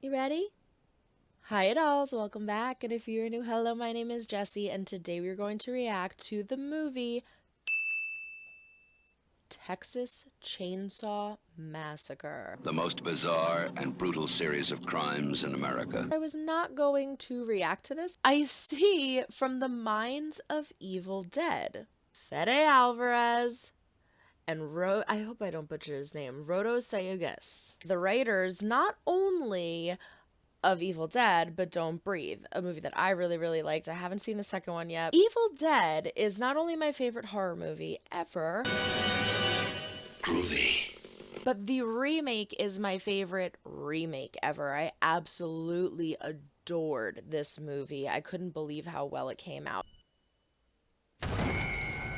You ready? Hi dolls, welcome back, and if you're new, hello, my name is Jessie, and today we're going to react to the movie Texas Chainsaw Massacre. The most bizarre and brutal series of crimes in America. I was not going to react to this. I see from the minds of Evil Dead, Fede Alvarez and I hope I don't butcher his name, Rodo Sayugas, the writers not only of Evil Dead, but Don't Breathe, a movie that I really liked. I haven't seen the second one yet. Evil Dead is not only my favorite horror movie ever, Groovy. but the remake is my favorite remake ever. I absolutely adored this movie. I couldn't believe how well it came out.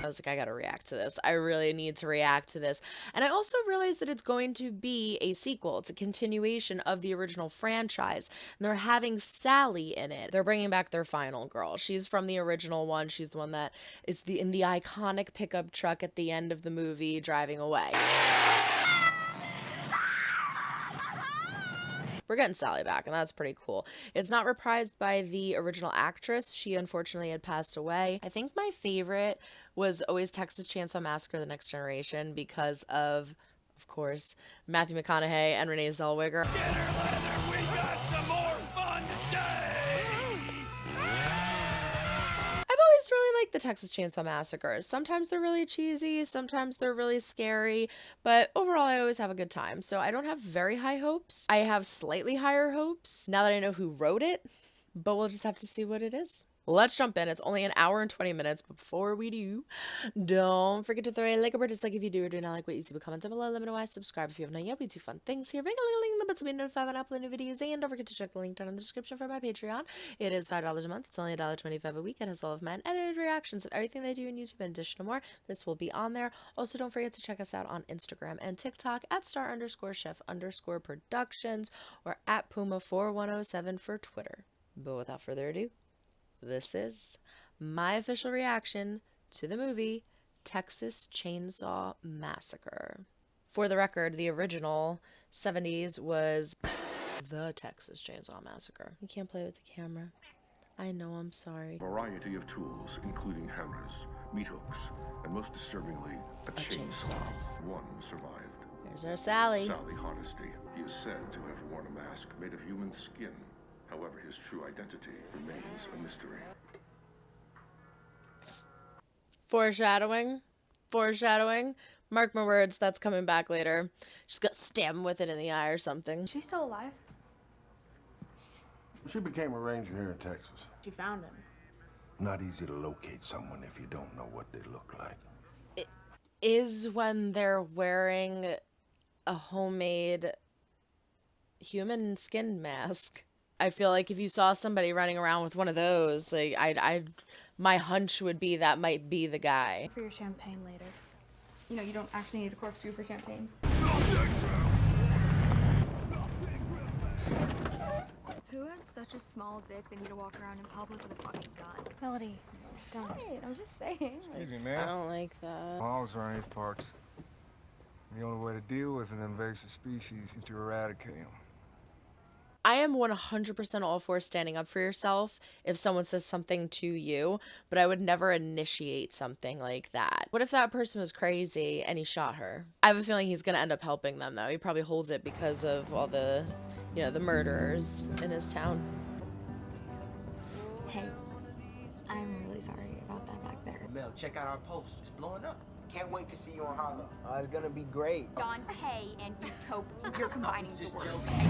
I was like, I gotta react to this. I really need to react to this. And I also realized that it's going to be a sequel. It's a continuation of the original franchise. And they're having Sally in it. They're bringing back their final girl. She's from the original one. She's the one that is in the iconic pickup truck at the end of the movie driving away. We're getting Sally back, and that's pretty cool. It's not reprised by the original actress. She unfortunately had passed away. I think my favorite was always Texas Chainsaw Massacre: The Next Generation because of course, Matthew McConaughey and Renee Zellweger. Get her, Leather! We got some more fun today! I've always really liked the Texas Chainsaw Massacres. Sometimes they're really cheesy, sometimes they're really scary, but overall I always have a good time. So I don't have very high hopes. I have slightly higher hopes now that I know who wrote it, but we'll just have to see what it is. Let's jump in. It's only an hour and 20 minutes, but before we do, don't forget to throw a like or dislike if you do or do not like what you see. But comment down below, let me know why. Subscribe if you have not yet. We do fun things here. Ring a link in the button to be notified when I upload new videos. And don't forget to check the link down in the description for my Patreon. It is $5 a month. It's only $1.25 a week. It has all of my edited reactions of everything they do on YouTube. In addition to more, this will be on there. Also, don't forget to check us out on Instagram and TikTok at star_chef_productions or at Puma4107 for Twitter. But without further ado, this is my official reaction to the movie Texas Chainsaw Massacre. For the record, the original 70s was the Texas Chainsaw Massacre. You can't play with the camera. I know, I'm sorry. Variety of tools, including hammers, meat hooks, and most disturbingly, a chainsaw. One survived. There's our Sally. Sally Hardesty. He is said to have worn a mask made of human skin. However, his true identity remains a mystery. Foreshadowing. Foreshadowing. Mark my words, that's coming back later. She's got stabbed him with it in the eye or something. She's still alive. She became a ranger here in Texas. She found him. Not easy to locate someone if you don't know what they look like. It is when they're wearing a homemade human skin mask. I feel like if you saw somebody running around with one of those, like my hunch would be that might be the guy. For your champagne later. You know, you don't actually need a corkscrew for champagne. Who has such a small dick they need to walk around in public with a fucking gun? Melody, don't. Wait, I'm just saying. Excuse me, I man. don't like that. Hogs are in these parts. The only way to deal with an invasive species is to eradicate them. I am 100% all for standing up for yourself if someone says something to you, but I would never initiate something like that. What if that person was crazy and he shot her? I have a feeling he's going to end up helping them, though. He probably holds it because of all the, you know, the murderers in his town. Hey, I'm really sorry about that back there. Mel, check out our post. It's blowing up. Can't wait to see you on Harlow. It's gonna be great. Dante and Utopia. You're combining the Just words. joking.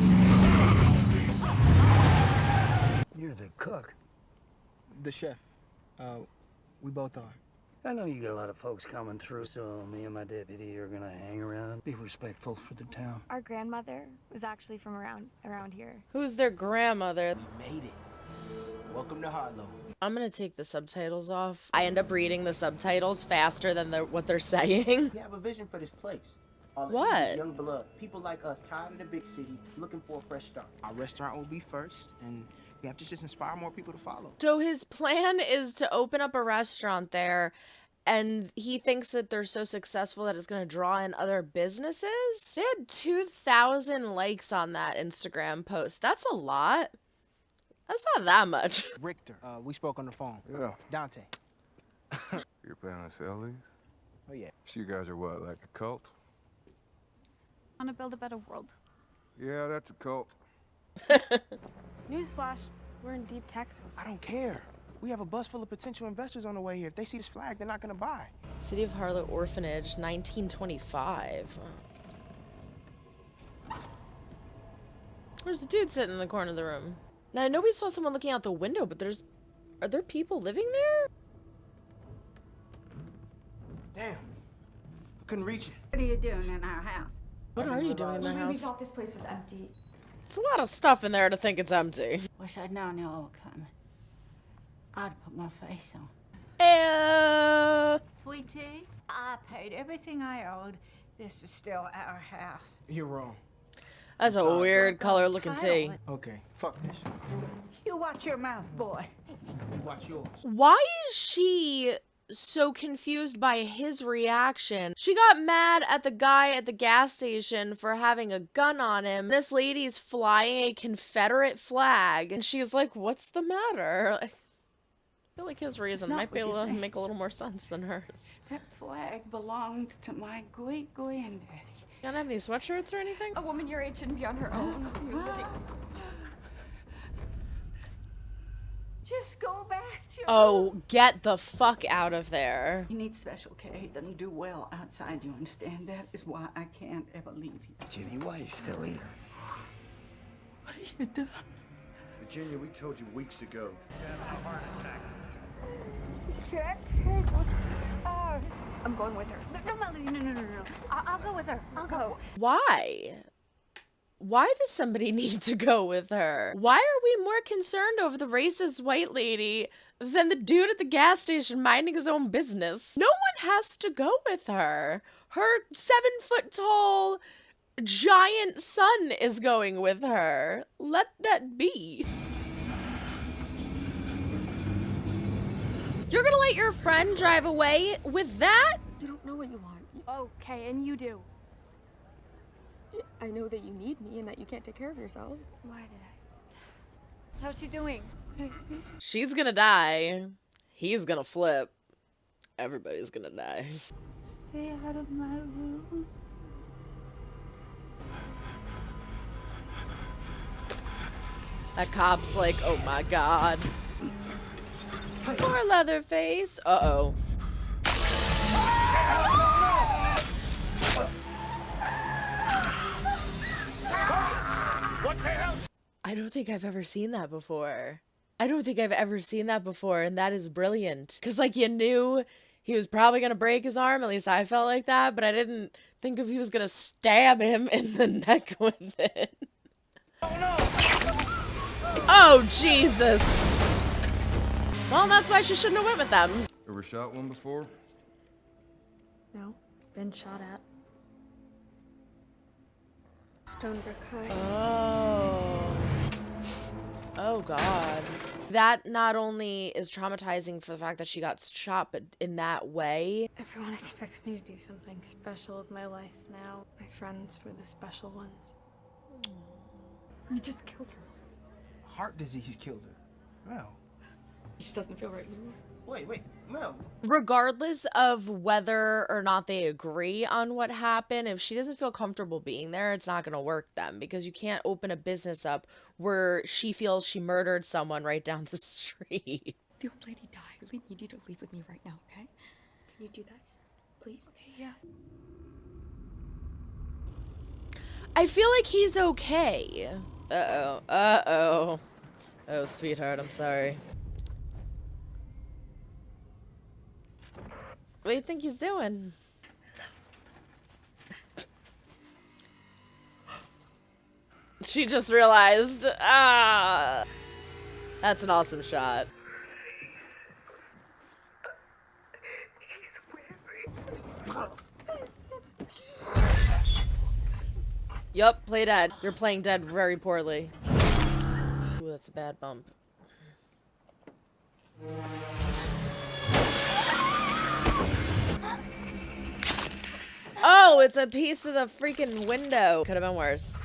You're the cook. The chef. We both are. I know you got a lot of folks coming through, so me and my deputy are gonna hang around. Be respectful for the town. Our grandmother was actually from around here. Who's their grandmother? We made it. Welcome to Harlow. I'm gonna take the subtitles off. I end up reading the subtitles faster than what they're saying. We have a vision for this place. All of What? these young blood, people like us, tired of the big city, looking for a fresh start. Our restaurant will be first, and we have to just inspire more people to follow. So his plan is to open up a restaurant there and he thinks that they're so successful that it's going to draw in other businesses. They had 2,000 likes on that Instagram post. That's a lot. That's not that much. Richter. We spoke on the phone. Yeah. Dante. You're planning to sell these? Oh, yeah. So you guys are what, like a cult? Want to build a better world. Yeah, that's a cult. Newsflash, we're in deep Texas. I don't care. We have a bus full of potential investors on the way here. If they see this flag, they're not gonna buy. City of Harlow Orphanage, 1925. There's the dude sitting in the corner of the room. Now, I know we saw someone looking out the window, but are there people living there? Damn. I couldn't reach it. What are you doing in our house? What are you doing in the We house? thought this place was empty. It's a lot of stuff in there to think it's empty. Wish I'd known you all were coming. I'd put my face on. Sweetie, I paid everything I owed. This is still our house. You're wrong. That's a weird color looking tea. Okay, fuck this. You watch your mouth, boy. You watch yours. Why is she so confused by his reaction? She got mad at the guy at the gas station for having a gun on him. This lady's flying a Confederate flag, and she's like, what's the matter? I feel like his reason might be able to make a little more sense than hers. That flag belonged to my great-granddaddy. You don't have any sweatshirts or anything? A woman your age shouldn't be on her own. Just go back, Joe. Oh, get the fuck out of there. He needs special care. He doesn't do well outside, you understand? That is why I can't ever leave you. Jimmy, why are you still here? What have you done? Virginia, we told you weeks ago. I'm going with her. No, Melody, no. I'll go with her. I'll go. Why? Why does somebody need to go with her? Why are we more concerned over the racist white lady than the dude at the gas station minding his own business? No one has to go with her. Her 7-foot-tall giant son is going with her. Let that be. You're gonna let your friend drive away with that? You don't know what you want. Okay, and you do. I know that you need me and that you can't take care of yourself. Why did I? How's she doing? She's gonna die. He's gonna flip. Everybody's gonna die. Stay out of my room. That cop's like, oh my god. Poor Leatherface. Uh-oh. What the hell? I don't think I've ever seen that before. And that is brilliant. Because, like, you knew he was probably going to break his arm, at least I felt like that, but I didn't think if he was going to stab him in the neck with it. Oh no! Oh, Jesus! Well, that's why she shouldn't have went with them. Ever shot one before? No, been shot at. Stonebrook High. Oh. Oh, God. That not only is traumatizing for the fact that she got shot, but in that way. Everyone expects me to do something special with my life now. My friends were the special ones. You just killed her. Heart disease killed her. Mel. She just doesn't feel right anymore. Wait, Mel. Regardless of whether or not they agree on what happened, if she doesn't feel comfortable being there, it's not going to work then, because you can't open a business up where she feels she murdered someone right down the street. The old lady died. I really need you to leave with me right now, okay? Can you do that? Please? Okay, yeah. I feel like he's okay. Uh-oh. Uh-oh. Oh, sweetheart, I'm sorry. What do you think he's doing? She just realized. Ah! That's an awesome shot. Yup, play dead. You're playing dead very poorly. Ooh, that's a bad bump. No, it's a piece of the freaking window. Could have been worse.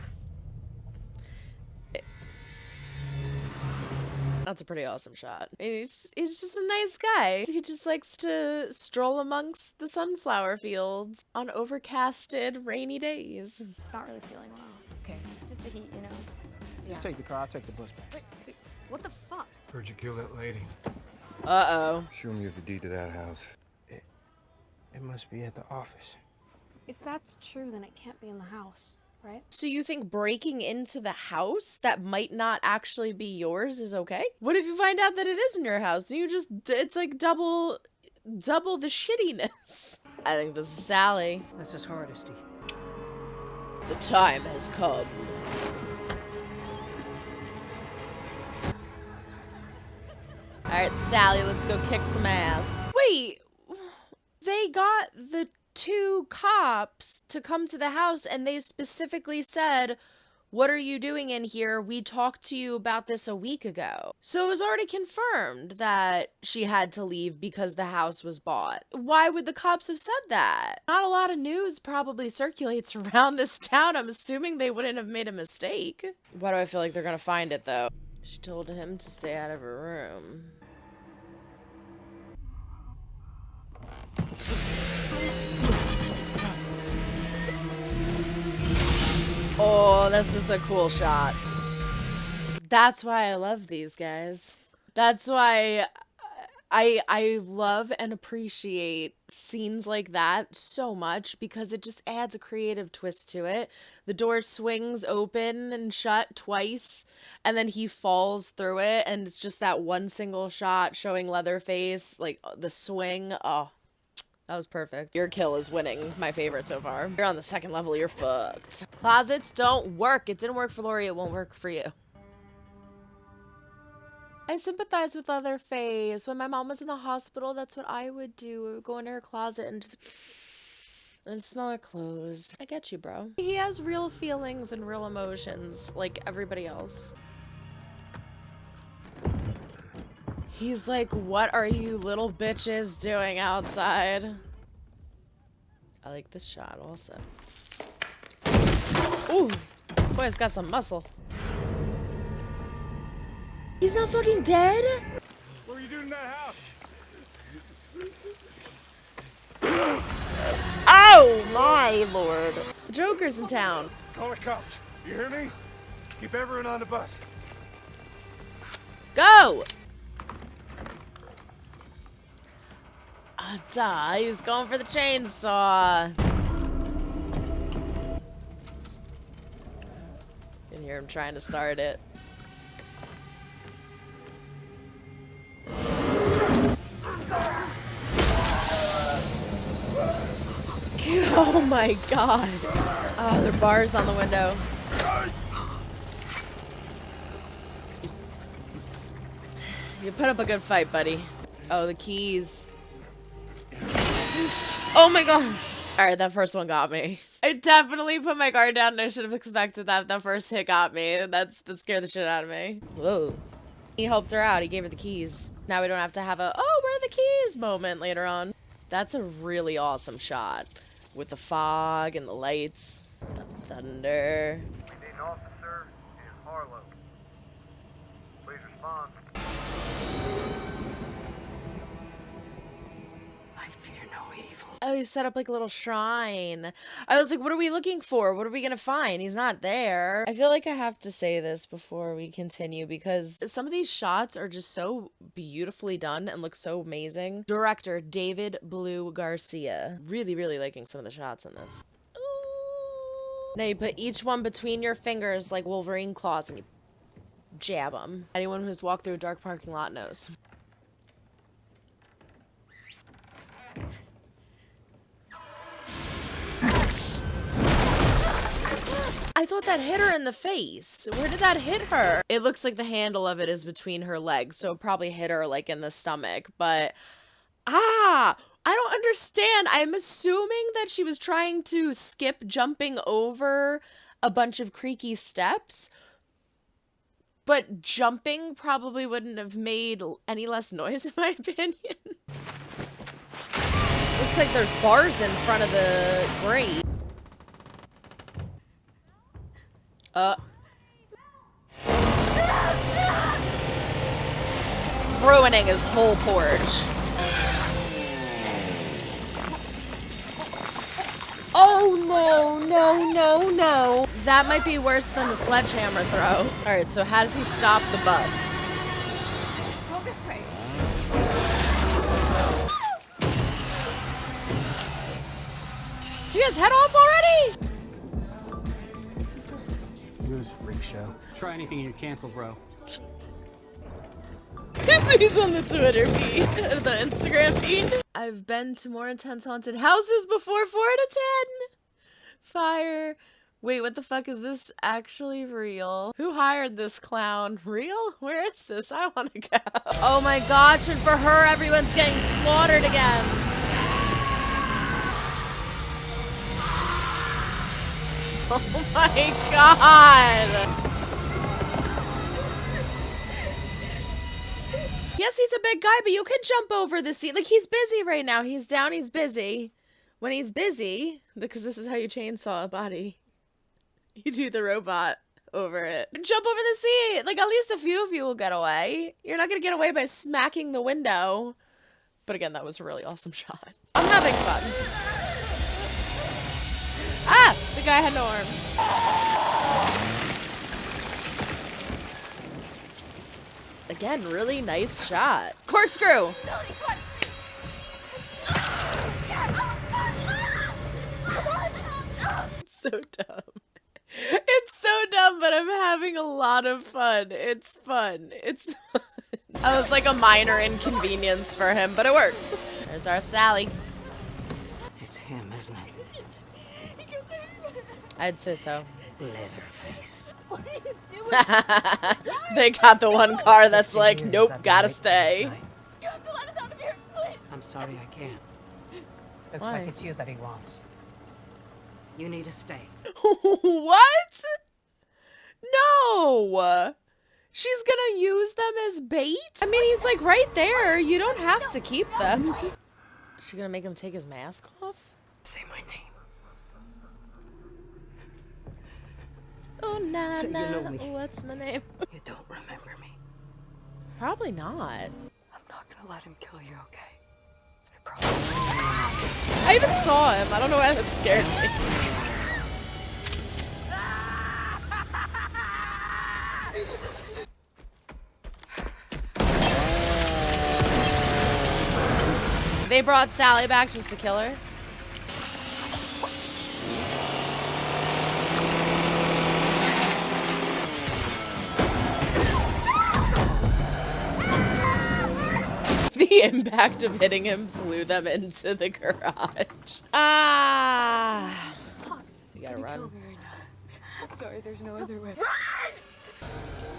That's a pretty awesome shot. He's just a nice guy. He just likes to stroll amongst the sunflower fields on overcasted, rainy days. It's not really feeling well. Okay. Just the heat, you know? Just take the car, I'll take the bus back. Wait, what the fuck? Heard you killed that lady. Uh-oh. Show me you have the deed to that house. It must be at the office. If that's true, then it can't be in the house, right? So you think breaking into the house that might not actually be yours is okay? What if you find out that it is in your house? You just, it's like double the shittiness. I think this is Sally. This is Hardesty. The time has come. Alright, Sally, let's go kick some ass. Wait, they got the 2 cops to come to the house and they specifically said, "What are you doing in here? We talked to you about this a week ago." So it was already confirmed that she had to leave because the house was bought. Why would the cops have said that? Not a lot of news probably circulates around this town. I'm assuming they wouldn't have made a mistake. Why do I feel like they're gonna find it though? She told him to stay out of her room. Oh, this is a cool shot. That's why I love these guys. That's why I love and appreciate scenes like that so much because it just adds a creative twist to it. The door swings open and shut twice and then he falls through it and it's just that one single shot showing Leatherface, like the swing. Oh, that was perfect. Your kill is winning. My favorite so far. You're on the 2nd level. You're fucked. Closets don't work. It didn't work for Lori. It won't work for you. I sympathize with Leatherface. When my mom was in the hospital, that's what I would do. I would go into her closet and just smell her clothes. I get you, bro. He has real feelings and real emotions like everybody else. He's like, "What are you little bitches doing outside?" I like this shot also. Ooh, boy, it's got some muscle. He's not fucking dead? What are you doing in that house? Oh my lord. The Joker's in town. Call the cops. You hear me? Keep everyone on the bus. Go! Duh, he was going for the chainsaw. You can hear him trying to start it. Oh my god. Oh, there are bars on the window. You put up a good fight, buddy. Oh, the keys. Oh my god. Alright, that first one got me. I definitely put my guard down and I should have expected that. That first hit got me. That scared the shit out of me. Whoa. He helped her out. He gave her the keys. Now we don't have to have a, "Oh, where are the keys?" moment later on. That's a really awesome shot. With the fog and the lights. The thunder. We need an officer in Harlow. Please respond. I fear no evil. Oh, he set up like a little shrine. I was like, what are we looking for? What are we gonna find? He's not there. I feel like I have to say this before we continue because some of these shots are just so beautifully done and look so amazing. Director David Blue Garcia. Really, really liking some of the shots in this. Now you put each one between your fingers like Wolverine claws and you jab them. Anyone who's walked through a dark parking lot knows. I thought that hit her in the face. Where did that hit her? It looks like the handle of it is between her legs, so it probably hit her like in the stomach, but I don't understand. I'm assuming that she was trying to skip jumping over a bunch of creaky steps, but jumping probably wouldn't have made any less noise in my opinion. Looks like there's bars in front of the grate. It's ruining his whole porch. Oh no, no, no, no. That might be worse than the sledgehammer throw. Alright, so how does he stop the bus? Go this way. You guys head off already? This freak show. Try anything and you cancel, bro. He's on the Twitter feed, or the Instagram feed. I've been to more intense haunted houses before. 4 out of 10. Fire. Wait, what the fuck is this actually real? Who hired this clown? Real? Where is this? I want to go. Oh my gosh, and for her, everyone's getting slaughtered again. Oh my god. Yes, he's a big guy, but you can jump over the seat. Like, he's busy right now. He's down, he's busy. When he's busy, because this is how you chainsaw a body. You do the robot over it. Jump over the seat. Like, at least a few of you will get away. You're not going to get away by smacking the window. But again, that was a really awesome shot. I'm having fun. Ah! The guy had no arm. Again, really nice shot. Corkscrew! It's so dumb. It's so dumb, but I'm having a lot of fun. It's fun. It's fun. That was like a minor inconvenience for him, but it worked. There's our Sally. It's him, isn't it? I'd say so. Leatherface. What are you doing? They got the one car that's like, nope, gotta stay. You have to let us out of here, please. I'm sorry, I can't. Looks Why? like it's you that he wants. You need to stay. What? No! She's gonna use them as bait? I mean, he's like right there. You don't have to keep them. Is she gonna make him take his mask off? Say my name. Oh, na So you know na. me. What's my name? You don't remember me. Probably not. I'm not gonna let him kill you, okay? I promise. I even saw him. I don't know why that scared me. They brought Sally back just to kill her? The impact of hitting him flew them into the garage. Ah! You gotta run. I'm sorry, there's no other way.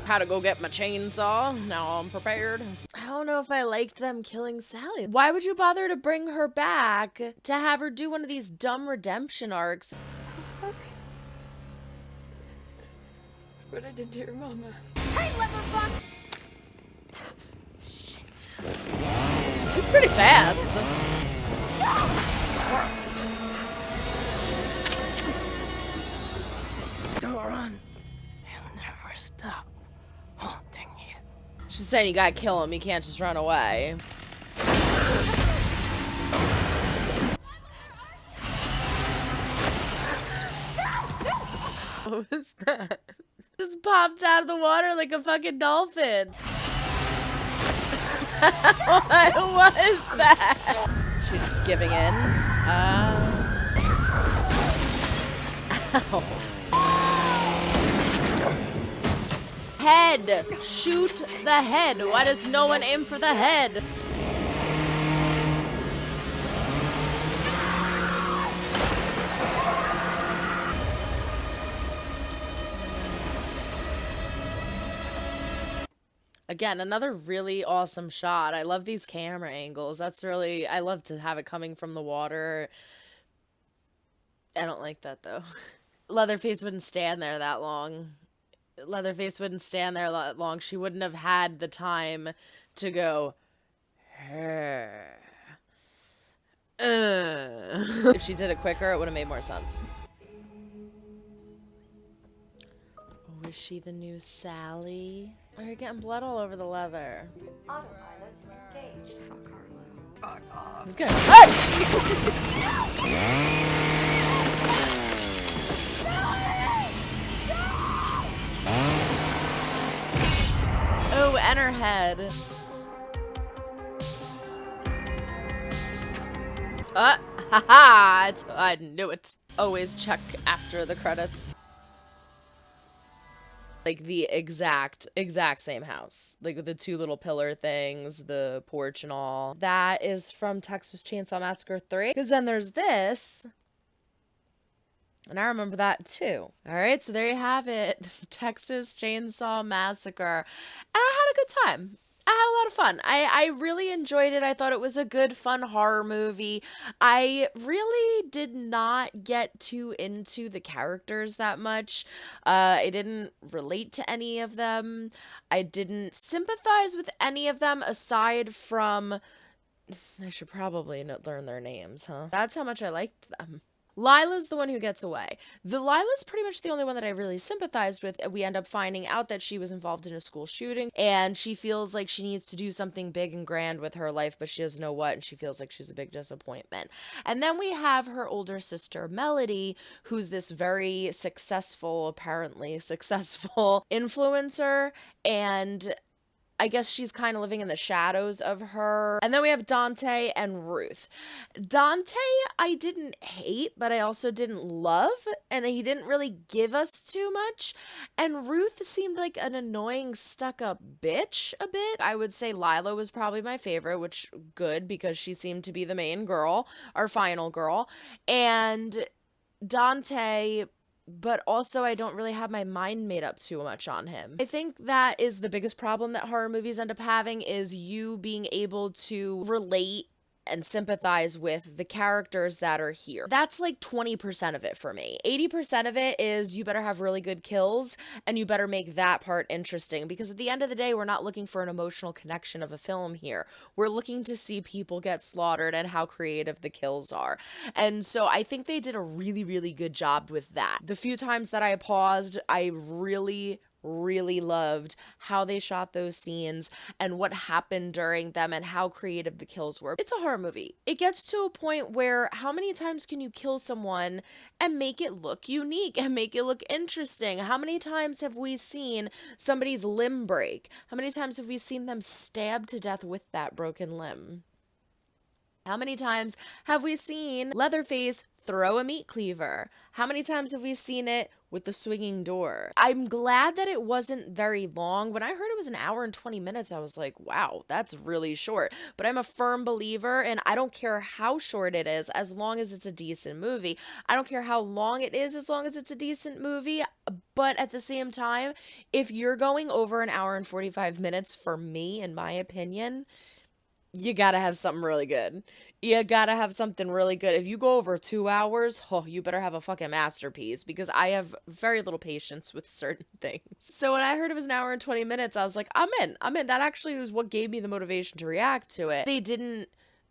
How to go get my chainsaw. Now I'm prepared. I don't know if I liked them killing Sally. Why would you bother to bring her back to have her do one of these dumb redemption arcs? I'm sorry. What I did to your mama. Hey, Leatherfuck! He's pretty fast. Don't run. He'll never stop haunting you. She's saying you gotta kill him. You can't just run away. What was that? Just popped out of the water like a fucking dolphin. What was that? She's just giving in. Ow. Head! Shoot the head! Why does no one aim for the head? Again, another really awesome shot. I love these camera angles. That's really, I love to have it coming from the water. I don't like that though. Leatherface wouldn't stand there that long. Leatherface wouldn't stand there that long. She wouldn't have had the time to go, If she did it quicker, it would have made more sense. is she the new Sally? Oh, you're getting blood all over the leather. Autopilot engaged. Fuck Harlow. Fuck off. He's gonna Oh, and her head. Haha! I knew it. Always check after the credits. Like the exact same house. Like with the two little pillar things, the porch and all. That is from Texas Chainsaw Massacre 3. Because then there's this. And I remember that too. Alright, so there you have it. Texas Chainsaw Massacre. And I had a good time. I had a lot of fun. I really enjoyed it. I thought it was a good, fun horror movie. I really did not get too into the characters that much. I didn't relate to any of them. I didn't sympathize with any of them aside from... I should probably learn their names, huh? That's how much I liked them. Lila's the one who gets away. Lila's pretty much the only one that I really sympathized with. We end up finding out that she was involved in a school shooting, and she feels like she needs to do something big and grand with her life, but she doesn't know what, and she feels like she's a big disappointment. And then we have her older sister, Melody, who's this very successful, apparently successful influencer, and I guess she's kind of living in the shadows of her. And then we have Dante and Ruth. Dante, I didn't hate, but I also didn't love, and he didn't really give us too much. And Ruth seemed like an annoying, stuck-up bitch a bit. I would say Lila was probably my favorite, which good, because she seemed to be the main girl, our final girl. And Dante... but also I don't really have my mind made up too much on him. I think that is the biggest problem that horror movies end up having, is you being able to relate and sympathize with the characters that are here. That's like 20% of it for me. 80% of it is you better have really good kills, and you better make that part interesting, because at the end of the day, we're not looking for an emotional connection of a film here. We're looking to see people get slaughtered and how creative the kills are. And so I think they did a really, really good job with that. The few times that I paused, I really loved how they shot those scenes and what happened during them and how creative the kills were. It's a horror movie. It gets to a point where how many times can you kill someone and make it look unique and make it look interesting? How many times have we seen somebody's limb break? How many times have we seen them stabbed to death with that broken limb? How many times have we seen Leatherface throw a meat cleaver? How many times have we seen it with the swinging door? I'm glad that it wasn't very long. When I heard it was an hour and 20 minutes, I was like, wow, that's really short. But I'm a firm believer, and I don't care how short it is as long as it's a decent movie. I don't care how long it is as long as it's a decent movie. But at the same time, if you're going over an hour and 45 minutes, for me, in my opinion, you gotta have something really good. You gotta have something really good. If you go over 2 hours, oh, you better have a fucking masterpiece, because I have very little patience with certain things. So when I heard it was an hour and 20 minutes, I was like, I'm in. That actually was what gave me the motivation to react to it. They didn't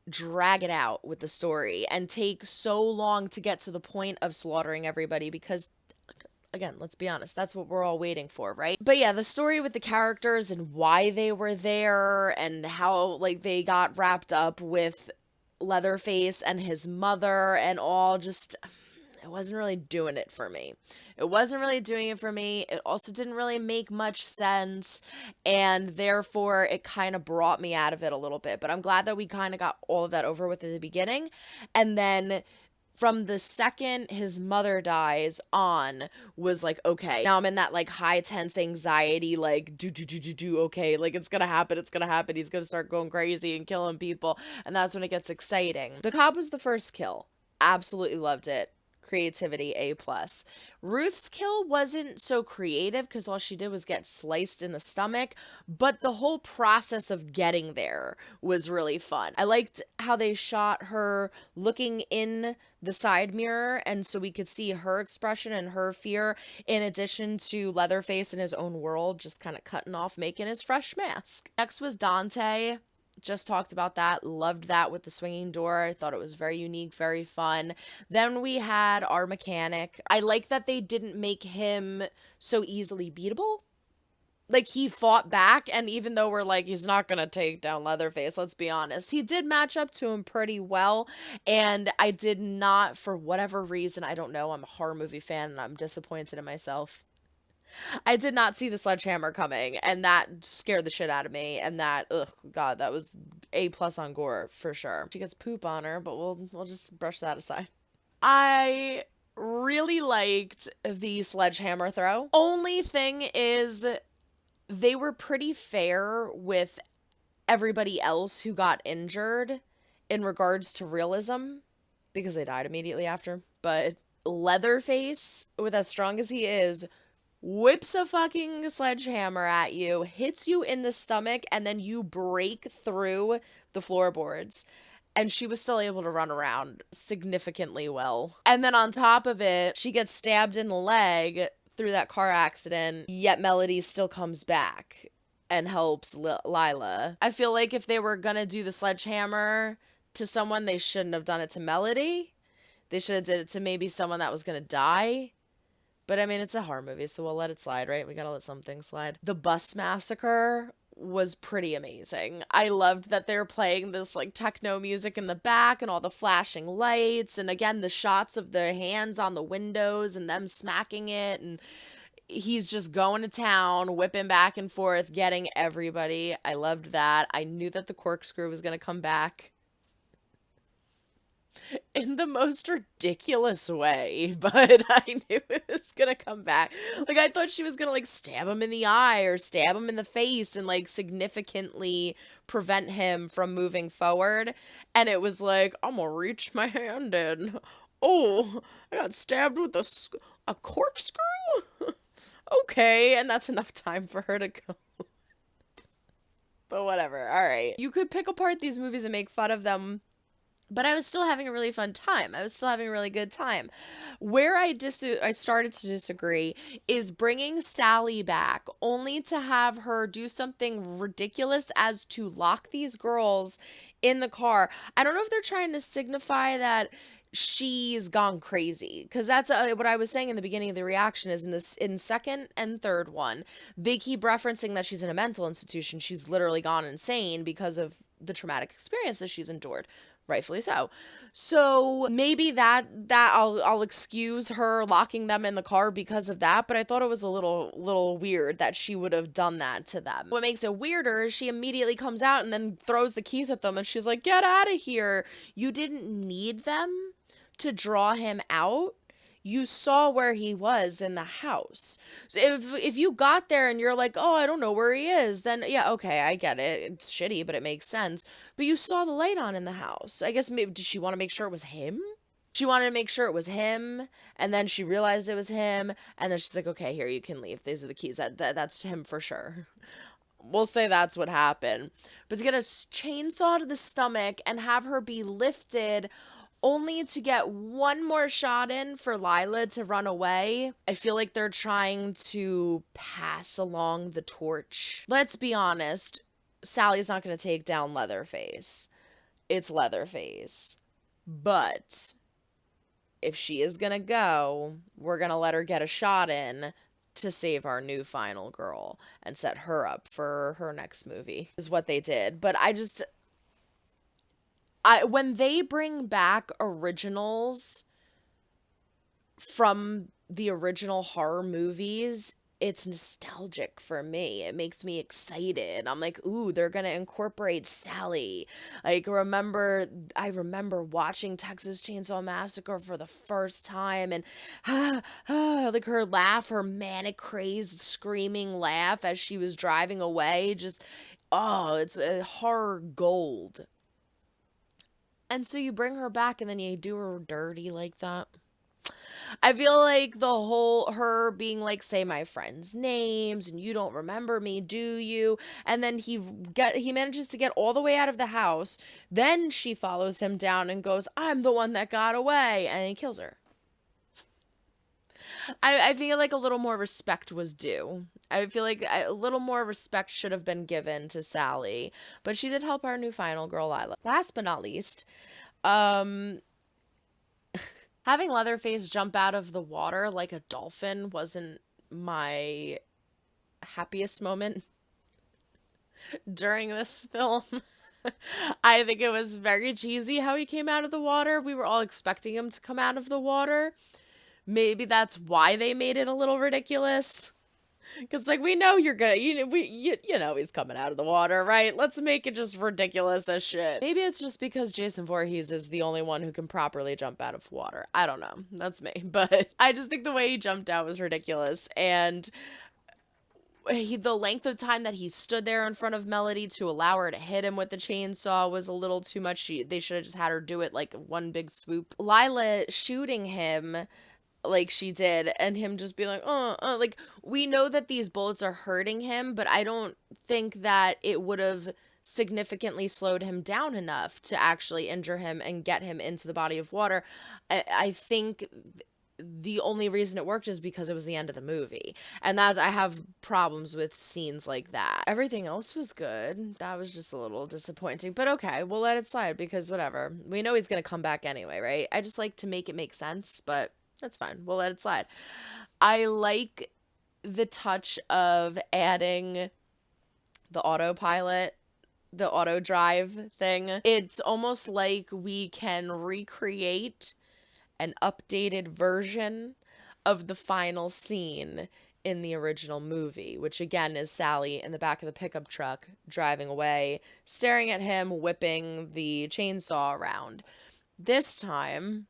drag it out with the story and take so long to get to the point of slaughtering everybody, because again, let's be honest, that's what we're all waiting for, right? But yeah, the story with the characters and why they were there and how like they got wrapped up with Leatherface and his mother and all, just, it wasn't really doing it for me. It wasn't really doing it for me. It also didn't really make much sense, and therefore it kind of brought me out of it a little bit. But I'm glad that we kind of got all of that over with at the beginning, and then from the second his mother dies on was like, okay, now I'm in that like high tense anxiety, like okay, like it's gonna happen, he's gonna start going crazy and killing people, and that's when it gets exciting. The cop was the first kill. Absolutely loved it. Creativity, A+. Ruth's kill wasn't so creative because all she did was get sliced in the stomach, but the whole process of getting there was really fun. I liked how they shot her looking in the side mirror, and so we could see her expression and her fear, in addition to Leatherface in his own world, just kind of cutting off, making his fresh mask. Next was Dante. Just talked about that. Loved that with the swinging door. I thought it was very unique, very fun. Then we had our mechanic. I like that they didn't make him so easily beatable. Like, he fought back, and even though we're like, he's not gonna take down Leatherface, let's be honest, he did match up to him pretty well, and I did not, for whatever reason, I don't know, I'm a horror movie fan, and I'm disappointed in myself. I did not see the sledgehammer coming, and that scared the shit out of me, and that, ugh, God, that was A+ on gore, for sure. She gets poop on her, but we'll just brush that aside. I really liked the sledgehammer throw. Only thing is, they were pretty fair with everybody else who got injured in regards to realism, because they died immediately after. But Leatherface, with as strong as he is, whips a fucking sledgehammer at you, hits you in the stomach, and then you break through the floorboards. And she was still able to run around significantly well. And then on top of it, she gets stabbed in the leg through that car accident, yet Melody still comes back and helps Lila. I feel like if they were gonna do the sledgehammer to someone, they shouldn't have done it to Melody. They should have did it to maybe someone that was gonna die. But I mean, it's a horror movie, so we'll let it slide, right? We gotta let something slide. The bus massacre was pretty amazing. I loved that they were playing this like techno music in the back and all the flashing lights, and again the shots of the hands on the windows and them smacking it, and he's just going to town, whipping back and forth, getting everybody. I loved that. I knew that the corkscrew was gonna come back in the most ridiculous way, but I knew it was gonna come back. Like, I thought she was gonna, like, stab him in the eye or stab him in the face and, like, significantly prevent him from moving forward, and it was like, I'm gonna reach my hand in. Oh, I got stabbed with a corkscrew? Okay, and that's enough time for her to go. But whatever, alright. You could pick apart these movies and make fun of them, but I was still having a really fun time. I was still having a really good time. Where I started to disagree is bringing Sally back, only to have her do something ridiculous as to lock these girls in the car. I don't know if they're trying to signify that she's gone crazy, because that's what I was saying in the beginning of the reaction is in second and third one, they keep referencing that she's in a mental institution. She's literally gone insane because of the traumatic experience that she's endured. Rightfully so. So maybe that I'll excuse her locking them in the car because of that, but I thought it was a little weird that she would have done that to them. What makes it weirder is she immediately comes out and then throws the keys at them, and she's like, "Get out of here." You didn't need them to draw him out. You saw where he was in the house. So if you got there and you're like, oh, I don't know where he is, then yeah, okay, I get it. It's shitty, but it makes sense. But you saw the light on in the house. I guess maybe, did she want to make sure it was him? She wanted to make sure it was him, and then she realized it was him, and then she's like, okay, here, you can leave. These are the keys. That's him for sure. We'll say that's what happened. But to get a chainsaw to the stomach and have her be lifted only to get one more shot in for Lila to run away, I feel like they're trying to pass along the torch. Let's be honest, Sally's not going to take down Leatherface. It's Leatherface. But if she is going to go, we're going to let her get a shot in to save our new final girl and set her up for her next movie, is what they did. But when they bring back originals from the original horror movies, it's nostalgic for me. It makes me excited. I'm like, ooh, they're gonna incorporate Sally. Like, I remember watching Texas Chainsaw Massacre for the first time, and like her laugh, her manic, crazed, screaming laugh as she was driving away, just, oh, it's a horror gold. And so you bring her back and then you do her dirty like that. I feel like the whole, her being like, say my friends' names and you don't remember me, do you? And then he manages to get all the way out of the house. Then she follows him down and goes, I'm the one that got away. And he kills her. I feel like a little more respect was due. I feel like a little more respect should have been given to Sally, but she did help our new final girl, Lila. Last but not least, having Leatherface jump out of the water like a dolphin wasn't my happiest moment during this film. I think it was very cheesy how he came out of the water. We were all expecting him to come out of the water. Maybe that's why they made it a little ridiculous. Because, like, we know you're gonna, you know he's coming out of the water, right? Let's make it just ridiculous as shit. Maybe it's just because Jason Voorhees is the only one who can properly jump out of water. I don't know. That's me. But I just think the way he jumped out was ridiculous. And the length of time that he stood there in front of Melody to allow her to hit him with the chainsaw was a little too much. They should have just had her do it like one big swoop. Lila shooting him like she did and him just being like, like, we know that these bullets are hurting him, but I don't think that it would have significantly slowed him down enough to actually injure him and get him into the body of water. I think the only reason it worked is because it was the end of the movie. And I have problems with scenes like that. Everything else was good. That was just a little disappointing. But okay, we'll let it slide because whatever. We know he's going to come back anyway, right? I just like to make it make sense, but that's fine. We'll let it slide. I like the touch of adding the autopilot, the auto drive thing. It's almost like we can recreate an updated version of the final scene in the original movie, which again is Sally in the back of the pickup truck driving away, staring at him, whipping the chainsaw around. This time,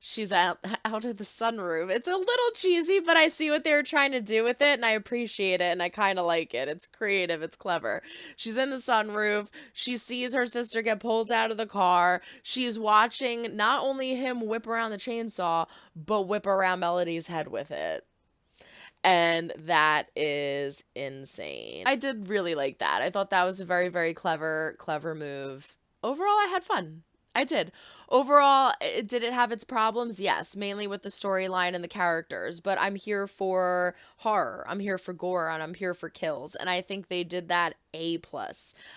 she's out of the sunroof. It's a little cheesy, but I see what they were trying to do with it, and I appreciate it, and I kind of like it. It's creative. It's clever. She's in the sunroof. She sees her sister get pulled out of the car. She's watching not only him whip around the chainsaw, but whip around Melody's head with it. And that is insane. I did really like that. I thought that was a very, very clever move. Overall, I had fun. I did. Overall, did it have its problems? Yes, mainly with the storyline and the characters, but I'm here for horror. I'm here for gore, and I'm here for kills, and I think they did that A+.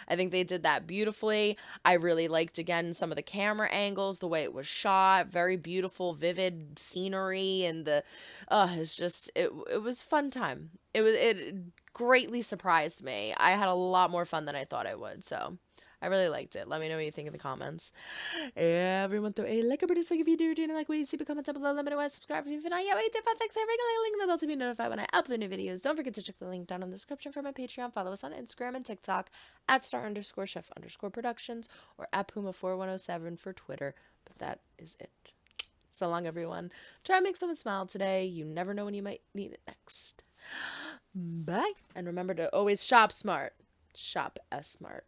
I think they did that beautifully. I really liked, again, some of the camera angles, the way it was shot, very beautiful, vivid scenery, and it's just, it was fun time. It greatly surprised me. I had a lot more fun than I thought I would, so I really liked it. Let me know what you think in the comments. Everyone throw a like or pretty like if you do like what you see, but comment down below. Let me know why. Subscribe if you've not yet. Wait, thanks. I regularly link in the bell to be notified when I upload new videos. Don't forget to check the link down in the description for my Patreon. Follow us on Instagram and TikTok at @star_chef_productions or at Puma4107 for Twitter. But that is it. So long, everyone. Try and make someone smile today. You never know when you might need it next. Bye. And remember to always shop smart. Shop S smart.